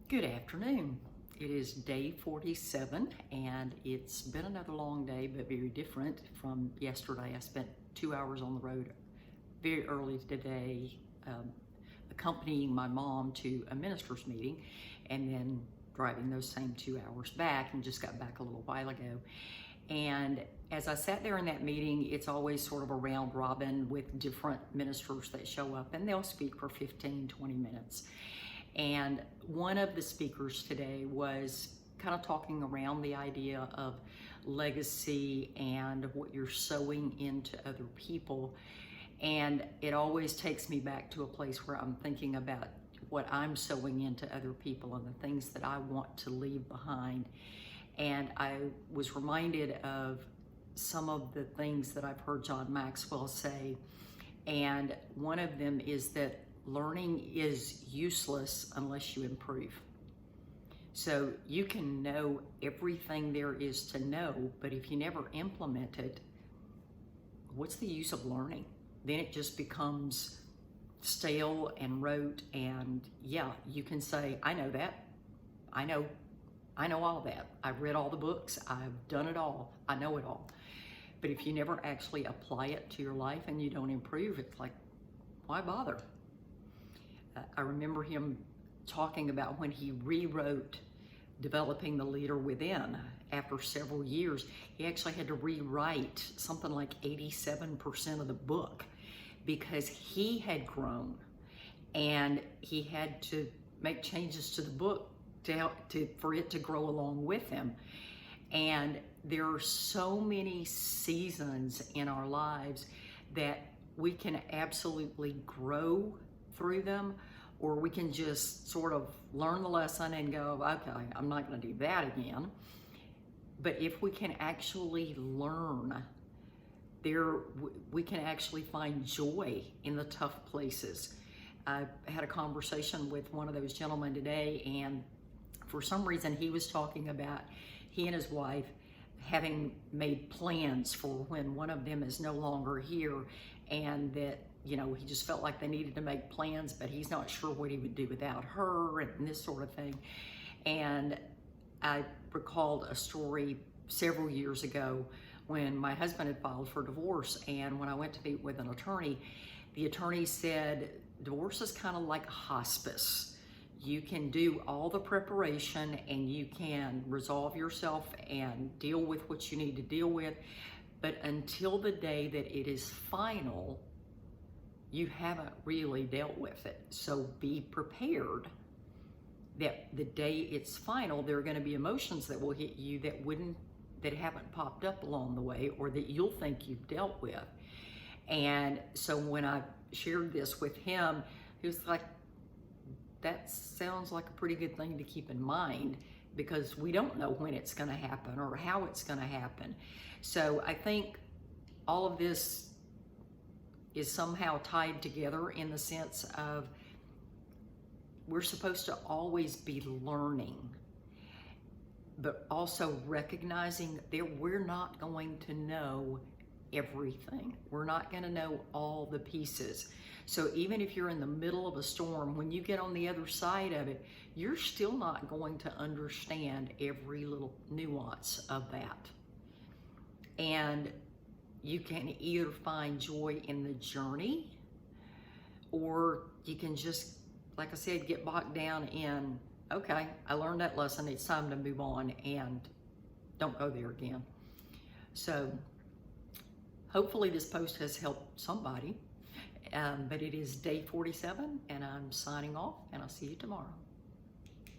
Good afternoon. It is day 47 and it's been another long day, but very different from yesterday. I spent 2 hours on the road very early today, accompanying my mom to a minister's meeting and then driving those same 2 hours back, and just got back a little while ago. And as I sat there in that meeting, it's always sort of a round robin with different ministers that show up, and they'll speak for 15-20 minutes. And one of the speakers today was kind of talking around the idea of legacy and what you're sowing into other people. And it always takes me back to a place where I'm thinking about what I'm sowing into other people and the things that I want to leave behind. And I was reminded of some of the things that I've heard John Maxwell say. And one of them is that learning is useless unless you improve. So you can know everything there is to know, but if you never implement it, what's the use of learning? Then it just becomes stale and rote. And yeah, you can say, I know that. I know all that. I've read all the books. I've done it all. I know it all. But if you never actually apply it to your life and you don't improve, it's like, why bother? I remember him talking about when he rewrote Developing the Leader Within. After several years, he actually had to rewrite something like 87% of the book because he had grown and he had to make changes to the book for it to grow along with him. And there are so many seasons in our lives that we can absolutely grow through them, or we can just sort of learn the lesson and go, okay, I'm not going to do that again. But if we can actually learn, we can actually find joy in the tough places. I had a conversation with one of those gentlemen today, and for some reason he was talking about he and his wife having made plans for when one of them is no longer here, and that he just felt like they needed to make plans, but he's not sure what he would do without her and this sort of thing. And I recalled a story several years ago when my husband had filed for divorce, and when I went to meet with an attorney, the attorney said, divorce is kind of like hospice. You can do all the preparation and you can resolve yourself and deal with what you need to deal with, but until the day that it is final, you haven't really dealt with it. So be prepared that the day it's final, there are going to be emotions that will hit you that haven't popped up along the way, or that you'll think you've dealt with. And so when I shared this with him, he was like, that sounds like a pretty good thing to keep in mind, because we don't know when it's going to happen or how it's going to happen. So I think all of this is somehow tied together in the sense of we're supposed to always be learning, but also recognizing that we're not going to know everything. We're not going to know all the pieces. So even if you're in the middle of a storm, when you get on the other side of it, you're still not going to understand every little nuance of that. And you can either find joy in the journey, or you can just, like I said, get bogged down in, okay, I learned that lesson, it's time to move on, and don't go there again. So hopefully this post has helped somebody, but it is day 47, and I'm signing off, and I'll see you tomorrow.